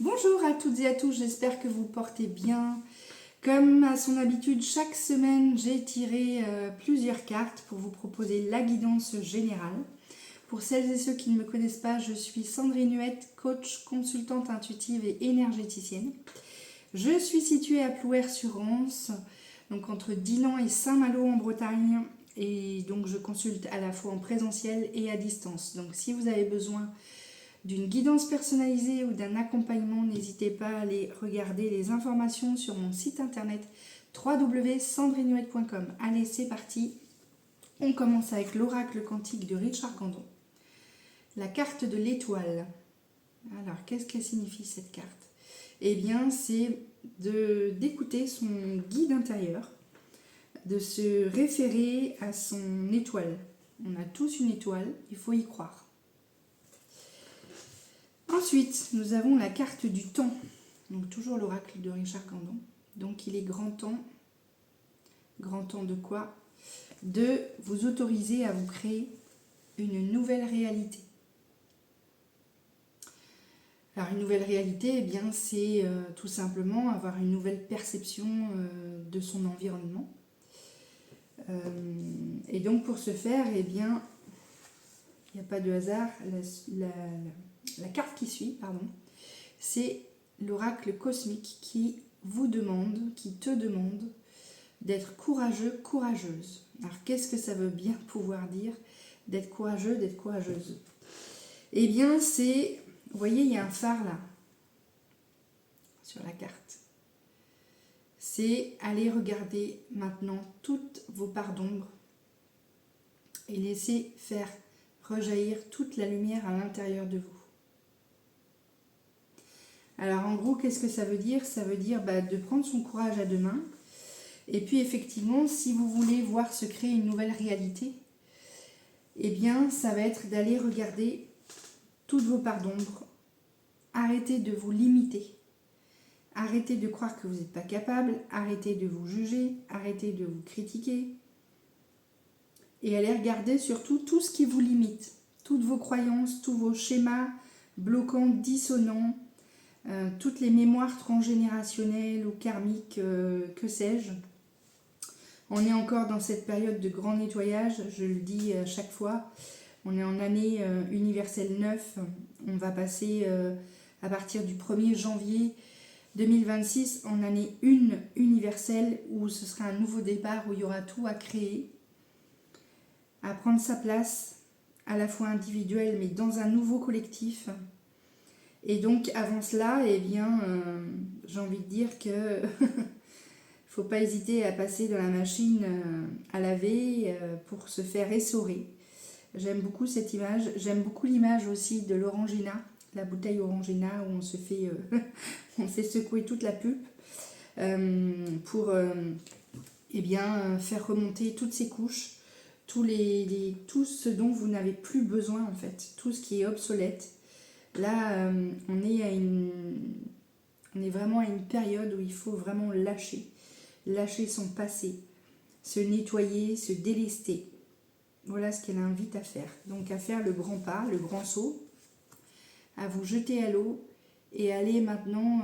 Bonjour à toutes et à tous, j'espère que vous portez bien. Comme à son habitude, chaque semaine, j'ai tiré plusieurs cartes pour vous proposer la guidance générale. Pour celles et ceux qui ne me connaissent pas, je suis Sandrine Huette, coach, consultante intuitive et énergéticienne. Je suis située à Plouer-sur-Rance, donc entre Dinan et Saint-Malo en Bretagne. Et donc je consulte à la fois en présentiel et à distance. Donc si vous avez besoin d'une guidance personnalisée ou d'un accompagnement, n'hésitez pas à aller regarder les informations sur mon site internet www.sandrinehuette.com. Allez, c'est parti. On commence avec l'oracle quantique de Richard Candon. La carte de l'étoile. Alors, qu'est-ce qu'elle signifie cette carte? Eh bien, c'est d'écouter son guide intérieur, de se référer à son étoile. On a tous une étoile, il faut y croire. Ensuite, nous avons la carte du temps. Donc toujours l'oracle de Richard Candon. Donc il est grand temps de quoi? De vous autoriser à vous créer une nouvelle réalité. Alors une nouvelle réalité, eh bien c'est tout simplement avoir une nouvelle perception de son environnement. Et donc pour ce faire, eh bien, il n'y a pas de hasard. La carte qui suit, c'est l'oracle cosmique qui vous demande, qui te demande d'être courageux, courageuse. Alors qu'est-ce que ça veut bien pouvoir dire d'être courageux, d'être courageuse? Eh bien c'est, vous voyez, il y a un phare là, sur la carte. C'est aller regarder maintenant toutes vos parts d'ombre et laisser faire rejaillir toute la lumière à l'intérieur de vous. Alors en gros, qu'est-ce que ça veut dire? Ça veut dire de prendre son courage à deux mains. Et puis effectivement, si vous voulez voir se créer une nouvelle réalité, eh bien ça va être d'aller regarder toutes vos parts d'ombre. Arrêtez de vous limiter. Arrêtez de croire que vous n'êtes pas capable. Arrêtez de vous juger. Arrêtez de vous critiquer. Et allez regarder surtout tout ce qui vous limite. Toutes vos croyances, tous vos schémas bloquants, dissonants, toutes les mémoires transgénérationnelles ou karmiques, que sais-je. On est encore dans cette période de grand nettoyage, je le dis à chaque fois. On est en année universelle 9. On va passer à partir du 1er janvier 2026 en année 1 universelle où ce sera un nouveau départ, où il y aura tout à créer, à prendre sa place, à la fois individuelle mais dans un nouveau collectif. Et donc avant cela, eh bien, j'ai envie de dire que faut pas hésiter à passer dans la machine à laver pour se faire essorer. J'aime beaucoup cette image. J'aime beaucoup l'image aussi de l'orangina, la bouteille orangina où on se fait, on fait secouer toute la pulpe pour eh bien, faire remonter toutes ces couches, tout ce dont vous n'avez plus besoin en fait, tout ce qui est obsolète. Là, on est vraiment à une période où il faut vraiment lâcher son passé, se nettoyer, se délester. Voilà ce qu'elle invite à faire. Donc à faire le grand pas, le grand saut, à vous jeter à l'eau et aller maintenant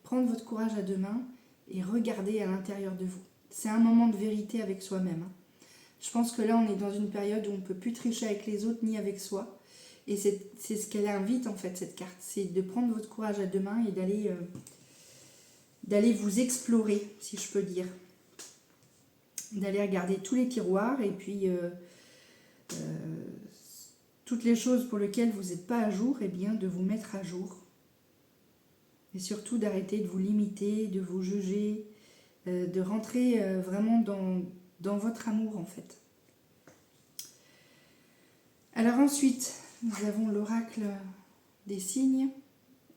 prendre votre courage à deux mains et regarder à l'intérieur de vous. C'est un moment de vérité avec soi-même. Je pense que là, on est dans une période où on ne peut plus tricher avec les autres ni avec soi. Et c'est ce qu'elle invite en fait, cette carte. C'est de prendre votre courage à deux mains et d'aller vous explorer, si je peux dire. D'aller regarder tous les tiroirs et puis toutes les choses pour lesquelles vous n'êtes pas à jour, et bien de vous mettre à jour. Et surtout d'arrêter de vous limiter, de vous juger, de rentrer vraiment dans votre amour en fait. Alors ensuite, nous avons l'oracle des signes.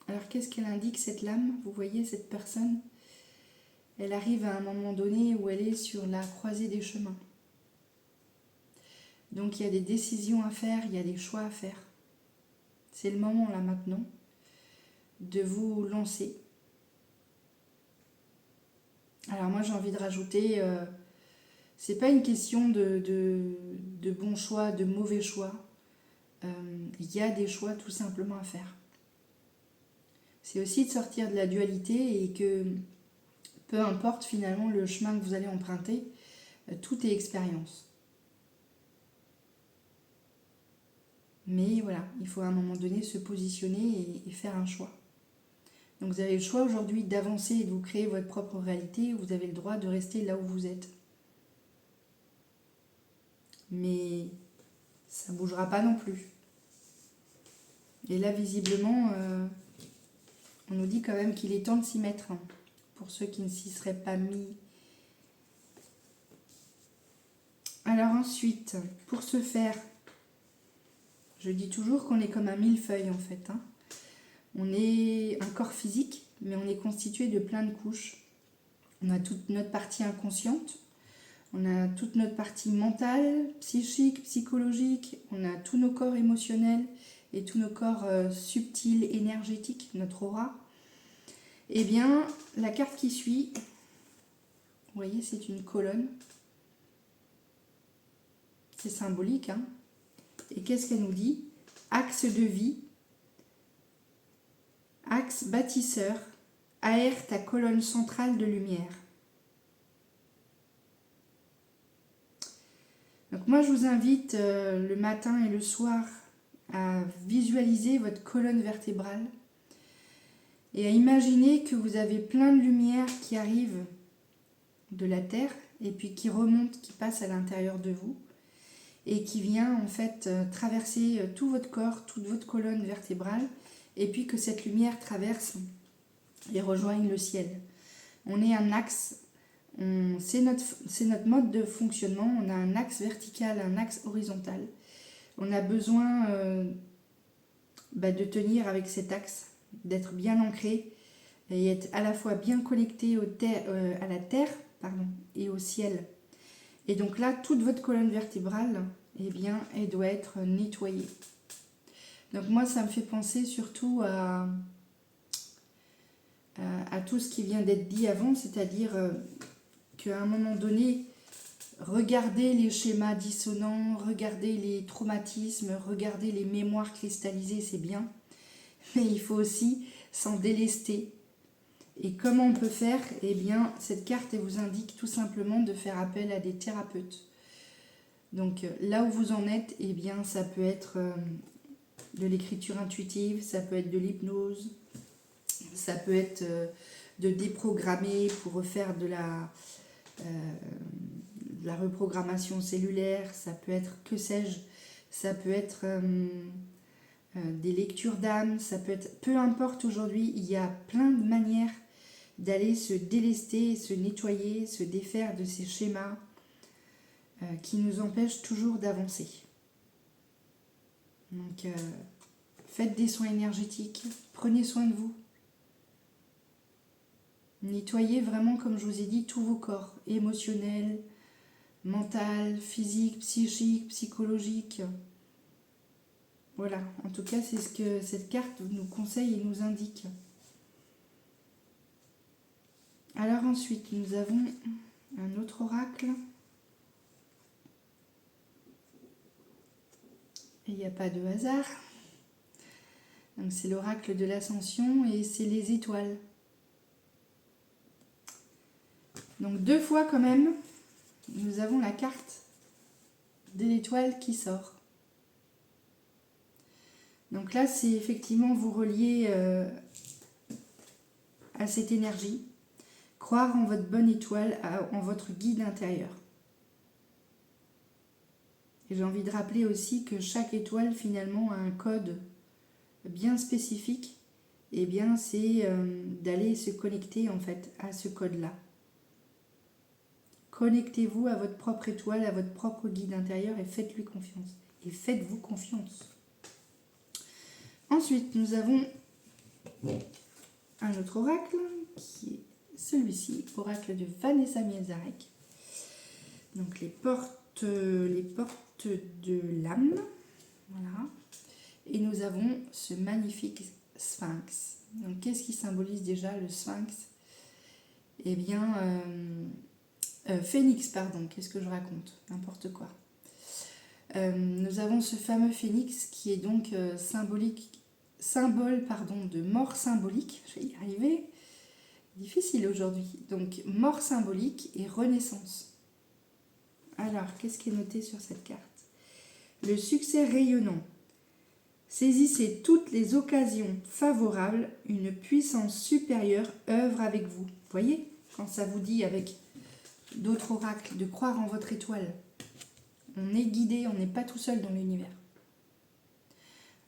Alors qu'est-ce qu'elle indique cette lame? Vous voyez cette personne? Elle arrive à un moment donné où elle est sur la croisée des chemins. Donc il y a des décisions à faire, il y a des choix à faire. C'est le moment là maintenant de vous lancer. Alors moi j'ai envie de rajouter, c'est pas une question de bon choix, de mauvais choix. Il y a des choix tout simplement à faire. C'est aussi de sortir de la dualité et que peu importe finalement le chemin que vous allez emprunter, tout est expérience. Mais voilà, il faut à un moment donné se positionner et faire un choix. Donc vous avez le choix aujourd'hui d'avancer et de vous créer votre propre réalité, ou vous avez le droit de rester là où vous êtes. Mais ça ne bougera pas non plus. Et là, visiblement, on nous dit quand même qu'il est temps de s'y mettre, hein, pour ceux qui ne s'y seraient pas mis. Alors ensuite, pour ce faire, je dis toujours qu'on est comme un millefeuille en fait, hein. On est un corps physique, mais on est constitué de plein de couches. On a toute notre partie inconsciente, on a toute notre partie mentale, psychique, psychologique, on a tous nos corps émotionnels et tous nos corps subtils, énergétiques, notre aura. Eh bien, la carte qui suit, vous voyez, c'est une colonne. C'est symbolique, hein. Et qu'est-ce qu'elle nous dit? Axe de vie, axe bâtisseur, aère ta colonne centrale de lumière. Donc moi, je vous invite le matin et le soir à visualiser votre colonne vertébrale et à imaginer que vous avez plein de lumière qui arrive de la Terre et puis qui remonte, qui passe à l'intérieur de vous et qui vient en fait traverser tout votre corps, toute votre colonne vertébrale, et puis que cette lumière traverse et rejoigne le ciel. On est un axe, c'est notre mode de fonctionnement, on a un axe vertical, un axe horizontal. On a besoin de tenir avec cet axe, d'être bien ancré et être à la fois bien connecté à la terre et au ciel. Et donc là, toute votre colonne vertébrale, eh bien, elle doit être nettoyée. Donc moi, ça me fait penser surtout à tout ce qui vient d'être dit avant, c'est-à-dire qu'à un moment donné, regardez les schémas dissonants, regardez les traumatismes, regardez les mémoires cristallisées, c'est bien, mais il faut aussi s'en délester. Et comment on peut faire? Eh bien, cette carte, elle vous indique tout simplement de faire appel à des thérapeutes. Donc là où vous en êtes, eh bien, ça peut être de l'écriture intuitive, ça peut être de l'hypnose, ça peut être de déprogrammer pour refaire de la reprogrammation cellulaire, ça peut être, que sais-je, ça peut être des lectures d'âme, ça peut être, peu importe aujourd'hui, il y a plein de manières d'aller se délester, se nettoyer, se défaire de ces schémas qui nous empêchent toujours d'avancer. Donc, faites des soins énergétiques, prenez soin de vous. Nettoyez vraiment, comme je vous ai dit, tous vos corps, émotionnels, mental, physique, psychique, psychologique. Voilà, en tout cas, c'est ce que cette carte nous conseille et nous indique. Alors ensuite, nous avons un autre oracle. Et il n'y a pas de hasard. Donc c'est l'oracle de l'ascension et c'est les étoiles. Donc 2 fois quand même, nous avons la carte de l'étoile qui sort. Donc là, c'est effectivement vous relier à cette énergie, croire en votre bonne étoile, en votre guide intérieur. Et j'ai envie de rappeler aussi que chaque étoile finalement a un code bien spécifique. Et bien c'est d'aller se connecter en fait à ce code-là. Connectez-vous à votre propre étoile, à votre propre guide intérieur et faites-lui confiance. Et faites-vous confiance. Ensuite, nous avons un autre oracle qui est celui-ci, oracle de Vanessa Mielzarek. Donc les portes de l'âme. Voilà. Et nous avons ce magnifique sphinx. Donc qu'est-ce qui symbolise déjà le sphinx? Eh bien, phénix, pardon, qu'est-ce que je raconte? N'importe quoi. Nous avons ce fameux phénix qui est donc symbolique symbole de mort symbolique. Je vais y arriver. Difficile aujourd'hui. Donc, mort symbolique et renaissance. Alors, qu'est-ce qui est noté sur cette carte? Le succès rayonnant. Saisissez toutes les occasions favorables, une puissance supérieure œuvre avec vous. Vous voyez, quand ça vous dit avec d'autres oracles de croire en votre étoile, on est guidé, on n'est pas tout seul dans l'univers.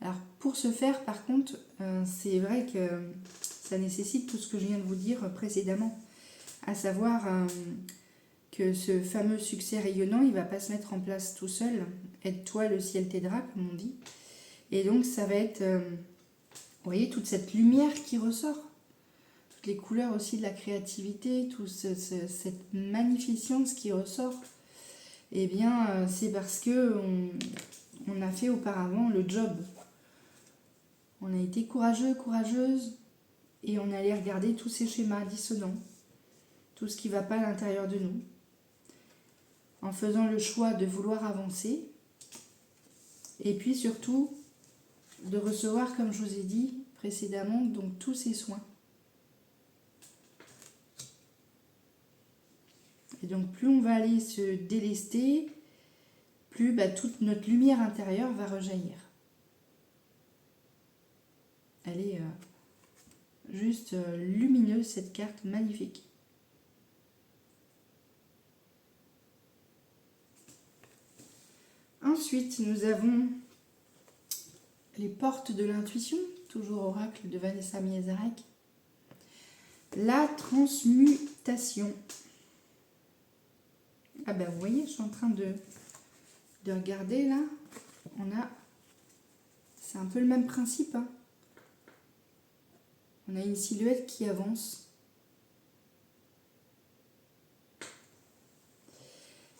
Alors pour ce faire, par contre, c'est vrai que ça nécessite tout ce que je viens de vous dire précédemment, à savoir que ce fameux succès rayonnant, il ne va pas se mettre en place tout seul. Aide-toi, le ciel t'aidera, comme on dit. Et donc ça va être, vous voyez, toute cette lumière qui ressort, toutes les couleurs aussi de la créativité, toute cette magnificence qui ressort. Eh bien, c'est parce que on a fait auparavant le job. On a été courageux, courageuse, et on allait regarder tous ces schémas dissonants, tout ce qui ne va pas à l'intérieur de nous, en faisant le choix de vouloir avancer, et puis surtout de recevoir, comme je vous ai dit précédemment, donc tous ces soins. Et donc plus on va aller se délester, plus toute notre lumière intérieure va rejaillir. Elle est juste lumineuse, cette carte, magnifique. Ensuite, nous avons les portes de l'intuition, toujours oracle de Vanessa Miezarek. La transmutation. Ah ben vous voyez, je suis en train de regarder là. C'est un peu le même principe. Hein. On a une silhouette qui avance.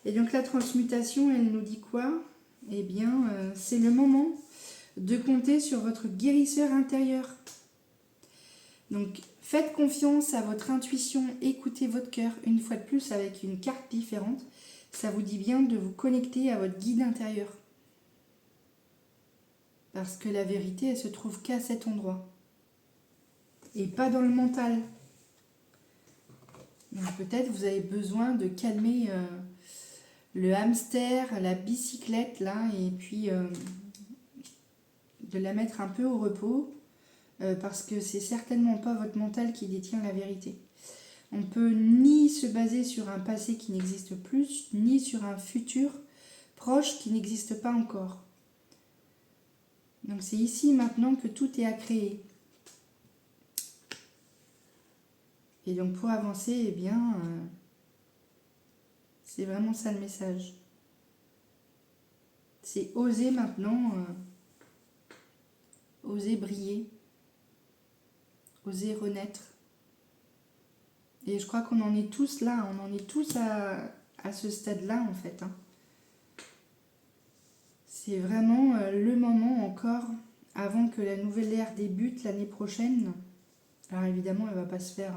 Et donc la transmutation, elle nous dit quoi? Eh bien, c'est le moment de compter sur votre guérisseur intérieur. Donc, faites confiance à votre intuition, écoutez votre cœur, une fois de plus avec une carte différente. Ça vous dit bien de vous connecter à votre guide intérieur. Parce que la vérité, elle se trouve qu'à cet endroit. Et pas dans le mental. Donc peut-être vous avez besoin de calmer le hamster, la bicyclette là, et puis de la mettre un peu au repos, parce que c'est certainement pas votre mental qui détient la vérité. On peut ni se baser sur un passé qui n'existe plus, ni sur un futur proche qui n'existe pas encore. Donc c'est ici maintenant que tout est à créer. Et donc pour avancer, eh bien, c'est vraiment ça le message. C'est oser maintenant, oser briller, oser renaître. Et je crois qu'on en est tous là, on en est tous à ce stade-là en fait. Hein. C'est vraiment le moment encore, avant que la nouvelle ère débute l'année prochaine. Alors évidemment, elle ne va pas se faire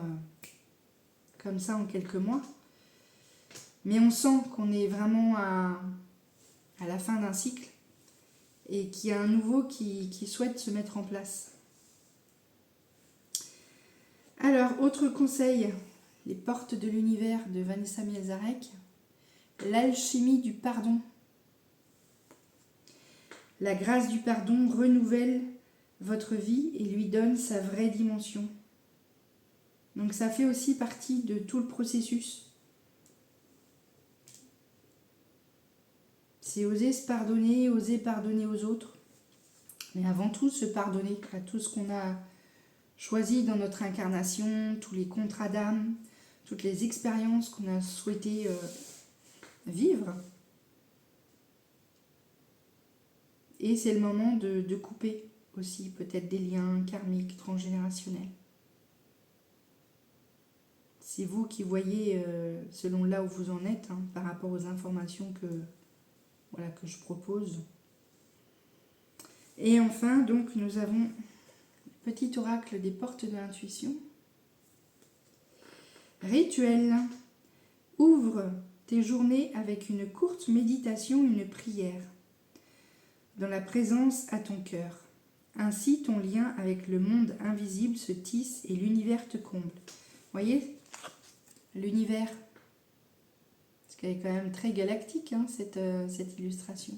comme ça en quelques mois. Mais on sent qu'on est vraiment à la fin d'un cycle et qu'il y a un nouveau qui souhaite se mettre en place. Alors, autre conseil, les portes de l'univers de Vanessa Miezarek, l'alchimie du pardon. La grâce du pardon renouvelle votre vie et lui donne sa vraie dimension. Donc ça fait aussi partie de tout le processus. C'est oser se pardonner, oser pardonner aux autres. Mais avant tout, se pardonner à tout ce qu'on a choisi dans notre incarnation, tous les contrats d'âme, toutes les expériences qu'on a souhaité vivre. Et c'est le moment de couper aussi peut-être des liens karmiques, transgénérationnels. C'est vous qui voyez selon là où vous en êtes, hein, par rapport aux informations que je propose. Et enfin, donc, nous avons le petit oracle des portes de l'intuition. Rituel. Ouvre tes journées avec une courte méditation, une prière, dans la présence à ton cœur. Ainsi, ton lien avec le monde invisible se tisse et l'univers te comble. Voyez, l'univers, parce qu'elle est quand même très galactique, hein, cette illustration.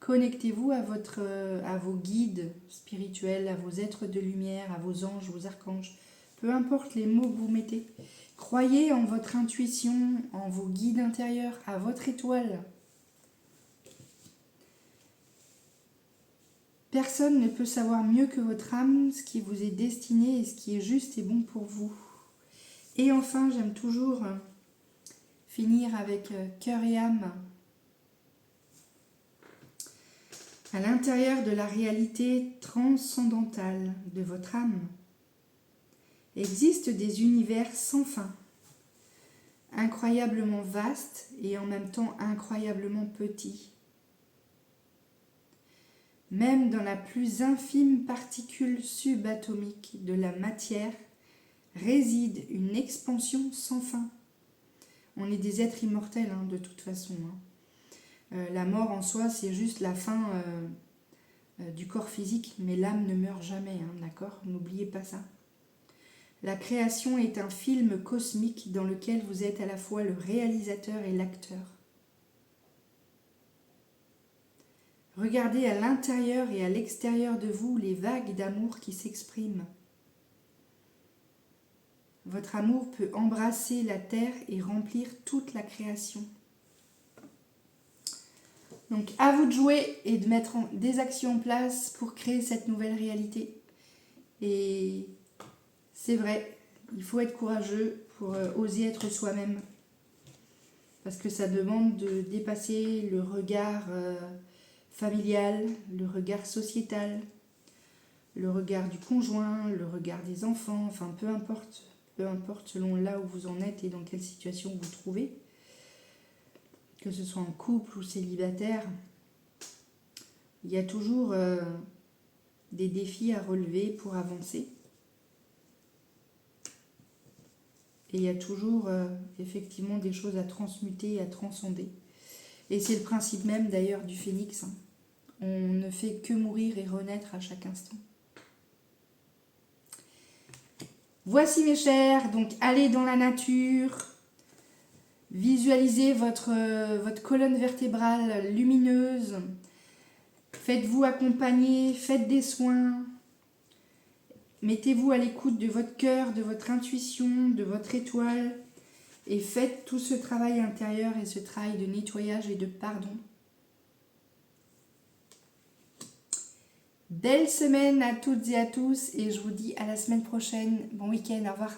Connectez-vous à vos guides spirituels, à vos êtres de lumière, à vos anges, vos archanges. Peu importe les mots que vous mettez. Croyez en votre intuition, en vos guides intérieurs, à votre étoile. Personne ne peut savoir mieux que votre âme ce qui vous est destiné et ce qui est juste et bon pour vous. Et enfin, j'aime toujours finir avec cœur et âme. À l'intérieur de la réalité transcendantale de votre âme, existent des univers sans fin, incroyablement vastes et en même temps incroyablement petits. Même dans la plus infime particule subatomique de la matière réside une expansion sans fin. On est des êtres immortels, hein, de toute façon. La mort en soi, c'est juste la fin du corps physique, mais l'âme ne meurt jamais, hein, d'accord ? N'oubliez pas ça. La création est un film cosmique dans lequel vous êtes à la fois le réalisateur et l'acteur. Regardez à l'intérieur et à l'extérieur de vous les vagues d'amour qui s'expriment. Votre amour peut embrasser la terre et remplir toute la création. Donc à vous de jouer et de mettre des actions en place pour créer cette nouvelle réalité. Et c'est vrai, il faut être courageux pour oser être soi-même. Parce que ça demande de dépasser le regard familial, le regard sociétal, le regard du conjoint, le regard des enfants, enfin peu importe selon là où vous en êtes et dans quelle situation vous vous trouvez, que ce soit en couple ou célibataire, il y a toujours des défis à relever pour avancer. Et il y a toujours effectivement des choses à transmuter et à transcender. Et c'est le principe même d'ailleurs du phénix, hein. On ne fait que mourir et renaître à chaque instant. Voici mes chers, donc allez dans la nature, visualisez votre colonne vertébrale lumineuse, faites-vous accompagner, faites des soins, mettez-vous à l'écoute de votre cœur, de votre intuition, de votre étoile et faites tout ce travail intérieur et ce travail de nettoyage et de pardon. Belle semaine à toutes et à tous et je vous dis à la semaine prochaine. Bon week-end, au revoir.